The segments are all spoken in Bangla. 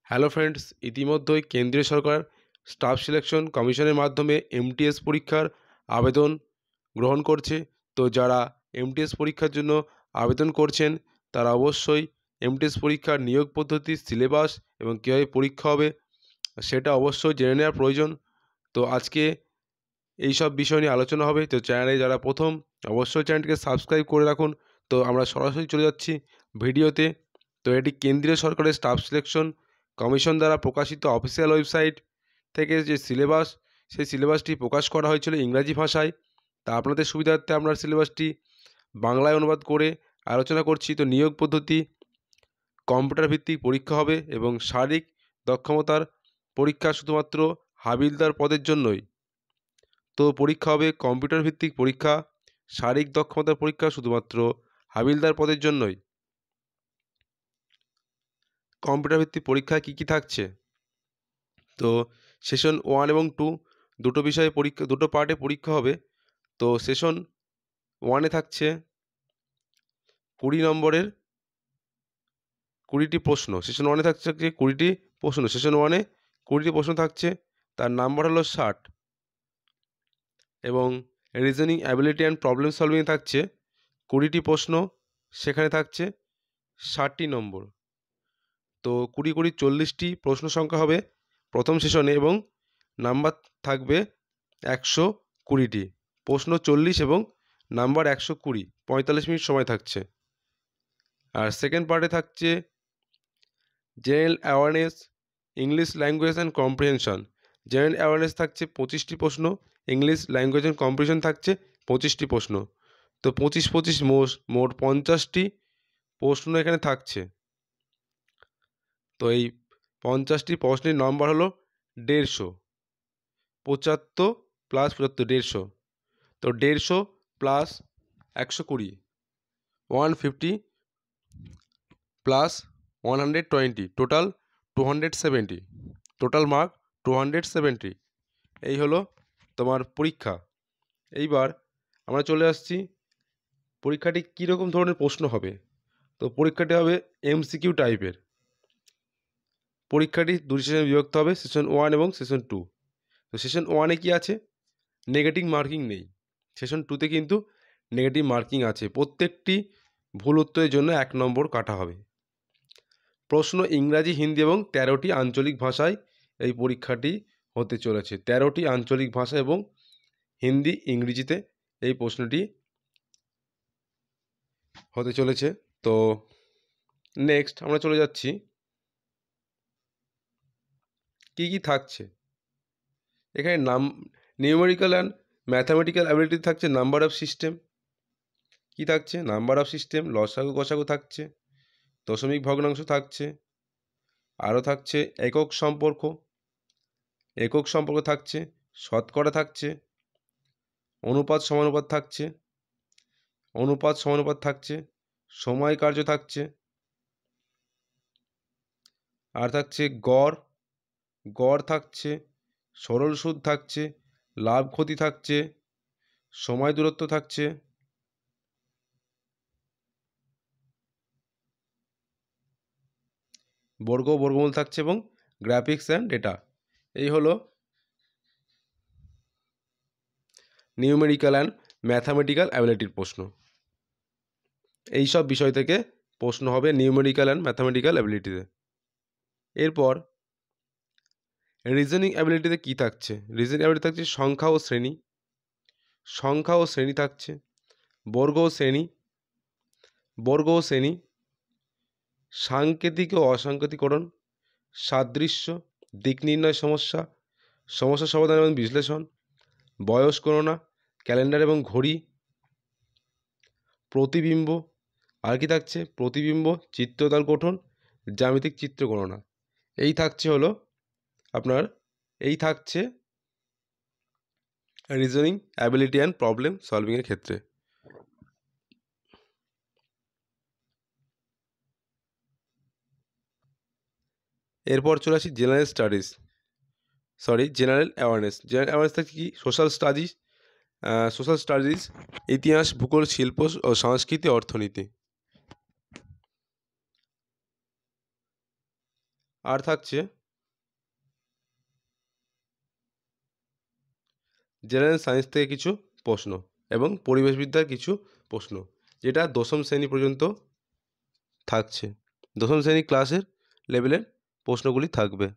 হ্যালো ফ্রেন্ডস, ইতিমধ্যেই কেন্দ্রীয় সরকার স্টাফ সিলেকশন কমিশনের মাধ্যমে এমটিএস পরীক্ষার আবেদন গ্রহণ করছে। তো যারা এমটিএস পরীক্ষার জন্য আবেদন করছেন তারা অবশ্যই এমটিএস পরীক্ষার নিয়োগ পদ্ধতি, সিলেবাস এবং কীভাবে পরীক্ষা হবে সেটা অবশ্যই জেনে নেওয়ার প্রয়োজন। তো আজকে এই সব বিষয় নিয়ে আলোচনা হবে। তো চ্যানেলে যারা প্রথম, অবশ্যই চ্যানেলটিকে সাবস্ক্রাইব করে রাখুন। তো আমরা সরাসরি চলে যাচ্ছি ভিডিওতে। তো এটি কেন্দ্রীয় সরকারের স্টাফ সিলেকশন কমিশন দ্বারা প্রকাশিত অফিসিয়াল ওয়েবসাইট থেকে যে সিলেবাস, সেই সিলেবাসটি প্রকাশ করা হয়েছিল ইংরাজি ভাষায়। তা আপনাদের সুবিধার্থে আমরা সিলেবাসটি বাংলায় অনুবাদ করে আলোচনা করছি। তো নিয়োগ পদ্ধতি, কম্পিউটার ভিত্তিক পরীক্ষা হবে এবং শারীরিক দক্ষমতার পরীক্ষা শুধুমাত্র হাবিলদার পদের জন্যই। তো পরীক্ষা হবে কম্পিউটার ভিত্তিক পরীক্ষা, শারীরিক দক্ষতার পরীক্ষা শুধুমাত্র হাবিলদার পদের জন্যই। কম্পিউটার ভিত্তিক পরীক্ষায় কী কী থাকছে? তো সেশন 1 এবং 2 দুটো বিষয়ে পরীক্ষা, দুটো পার্টে পরীক্ষা হবে। তো সেশন 1-এ থাকছে 20 নম্বরের 20টি প্রশ্ন। সেশন 1-এ থাকছে 20টি প্রশ্ন। সেশন 1-এ 20টি প্রশ্ন থাকছে, তার নাম্বার হলো 60। এবং রিজনিং অ্যাবিলিটি অ্যান্ড প্রবলেম সলভিংয়ে থাকছে 20টি প্রশ্ন, সেখানে থাকছে 60টি নম্বর। তো 20 40টি প্রশ্ন সংখ্যা হবে প্রথম সেশনে এবং নাম্বার থাকবে 120টি। প্রশ্ন 40 এবং নাম্বার 120, 45 মিনিট সময় থাকছে। আর সেকেন্ড পার্টে থাকছে general awareness, English language and comprehension. General awareness থাকছে 25টি প্রশ্ন, ইংলিশ ল্যাঙ্গুয়েজ অ্যান্ড কম্প্রিহেনশন থাকছে 25টি প্রশ্ন। তো 25 মোট 50টি প্রশ্ন এখানে থাকছে। তো এই 50টি প্রশ্নের নম্বর হলো 150, 75 প্লাস 75, 150। তো 150 plus 120, 150 plus 120, total 270, total mark 270। এই হলো তোমার পরীক্ষা। এইবার আমরা চলে আসছি পরীক্ষাটি কীরকম ধরনের প্রশ্ন হবে। তো পরীক্ষাটি হবে এমসিকিউ টাইপের। পরীক্ষাটি দুটি সেশনে বিভক্ত হবে, সেশন 1 এবং সেশন 2। তো সেশন 1-এ কী আছে? নেগেটিভ মার্কিং নেই। সেশন 2-তে কিন্তু নেগেটিভ মার্কিং আছে। প্রত্যেকটি ভুল উত্তরের জন্য 1 নম্বর কাটা হবে। প্রশ্ন ইংরাজি, হিন্দি এবং 13টি আঞ্চলিক ভাষায় এই পরীক্ষাটি হতে চলেছে। 13টি আঞ্চলিক ভাষা এবং হিন্দি, ইংরেজিতে এই প্রশ্নটি হতে চলেছে। তো নেক্সট আমরা চলে যাচ্ছি কী কী থাকছে। এখানে নিউমেরিক্যাল অ্যান্ড ম্যাথামেটিক্যাল অ্যাবিলিটি থাকছে, নাম্বার অফ সিস্টেম। কী থাকছে? নাম্বার অফ সিস্টেম, লসাগু গসাগু থাকছে, দশমিক ভগ্নাংশ থাকছে, আরও থাকছে একক সম্পর্ক থাকছে, শতকরা থাকছে, অনুপাত সমানুপাত থাকছে, সময় কার্য থাকছে, আর থাকছে গড় থাকছে, সরল সুদ থাকছে, লাভ ক্ষতি থাকছে, সময় দূরত্ব থাকছে, বর্গমূল থাকছে এবং গ্রাফিক্স অ্যান্ড ডেটা। এই হলো নিউমেরিক্যাল অ্যান্ড ম্যাথামেটিক্যাল অ্যাবিলিটির প্রশ্ন। এই সব বিষয় থেকে প্রশ্ন হবে নিউমেরিক্যাল অ্যান্ড ম্যাথামেটিক্যাল অ্যাবিলিটিতে। এরপর রিজনিং অ্যাবিলিটিতে কী থাকছে? রিজনিং অ্যাবিলিটি থাকছে সংখ্যা ও শ্রেণী থাকছে, বর্গ ও শ্রেণী, সাংকেতিক ও অসাংকেতিকরণ, সাদৃশ্য, দিক নির্ণয় সমস্যা সমাধান এবং বিশ্লেষণ, বয়স গণনা, ক্যালেন্ডার এবং ঘড়ি, প্রতিবিম্ব। আর কি থাকছে? প্রতিবিম্ব, চিত্রতাল গঠন, জ্যামিতিক চিত্র গণনা। এই থাকছে রিজনিং অ্যাবিলিটি অ্যান্ড প্রবলেম সলভিংয়ের ক্ষেত্রে। এরপর চলে আসি জেনারেল অ্যাওয়ারনেস। থাকছে কি? সোশ্যাল স্টাডিজ, ইতিহাস, ভূগোল, শিল্প ও সংস্কৃতি, অর্থনীতি। আর থাকছে জেনারেল সায়েন্স থেকে কিছু প্রশ্ন এবং পরিবেশবিদ্যার কিছু প্রশ্ন, যেটা দশম শ্রেণী পর্যন্ত থাকছে। দশম শ্রেণী ক্লাসের লেভেলের প্রশ্নগুলি থাকবে।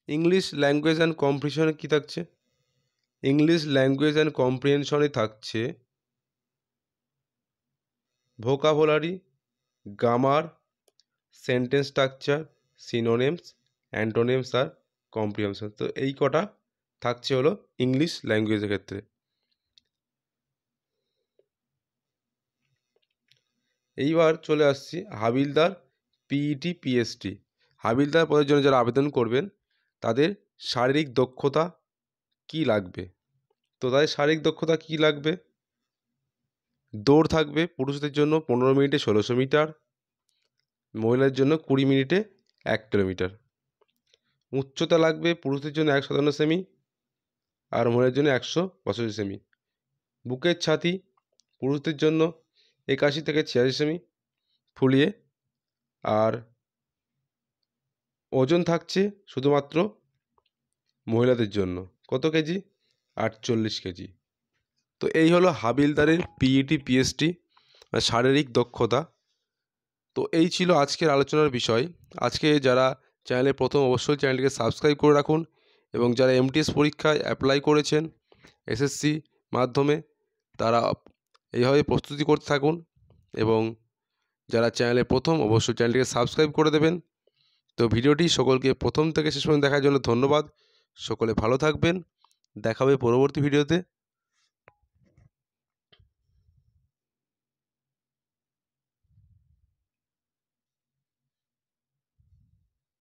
ইংলিশ ল্যাঙ্গুয়েজ অ্যান্ড কম্প্রিহেনশনে কী থাকছে? ইংলিশ ল্যাঙ্গুয়েজ অ্যান্ড কম্প্রিহেনশনে থাকছে vocabulary, grammar, sentence structure, synonyms, antonyms আর কম্প্রিহেনশন। তো এই কটা থাকছে হলো ইংলিশ ল্যাঙ্গুয়েজের ক্ষেত্রে। এইবার চলে আসছি হাবিলদার পিইটি পিএসটি। হাবিলদার পদের জন্য যারা আবেদন করবেন তাদের শারীরিক দক্ষতা কি লাগবে? তো তাদের শারীরিক দক্ষতা কি লাগবে? দৌড় থাকবে পুরুষদের জন্য 15 মিনিটে 1600 মিটার, মহিলাদের জন্য 20 মিনিটে 1 কিলোমিটার। উচ্চতা লাগবে পুরুষদের জন্য 157 সেমি আর মহিলাদের জন্য 165 সেমি। বুকের ছাতি পুরুষদের জন্য 81 থেকে 86 সেমি ফুলিয়ে, আর ওজন থাকছে শুধুমাত্র মহিলাদের জন্য কত কেজি? 48 কেজি। তো এই হলো হাবিলদারের পিইটি পিএসটি শারীরিক দক্ষতা। তো এই ছিল আজকের আলোচনার বিষয়। আজকে যারা চ্যানেলে প্রথম অবশ্যই চ্যানেলটিকে সাবস্ক্রাইব করে রাখুন, এবং যারা এমটিএস পরীক্ষায় অ্যাপ্লাই করেছেন এসএসসি মাধ্যমে তারা এইভাবে প্রস্তুতি করতে থাকুন, এবং যারা চ্যানেলে প্রথম অবশ্যই চ্যানেলটিকে সাবস্ক্রাইব করে দেবেন। তো ভিডিওটি সকলকে প্রথম থেকে শেষ পর্যন্ত দেখার জন্য ধন্যবাদ। সকলে ভালো থাকবেন, দেখা হবে পরবর্তী ভিডিওতে।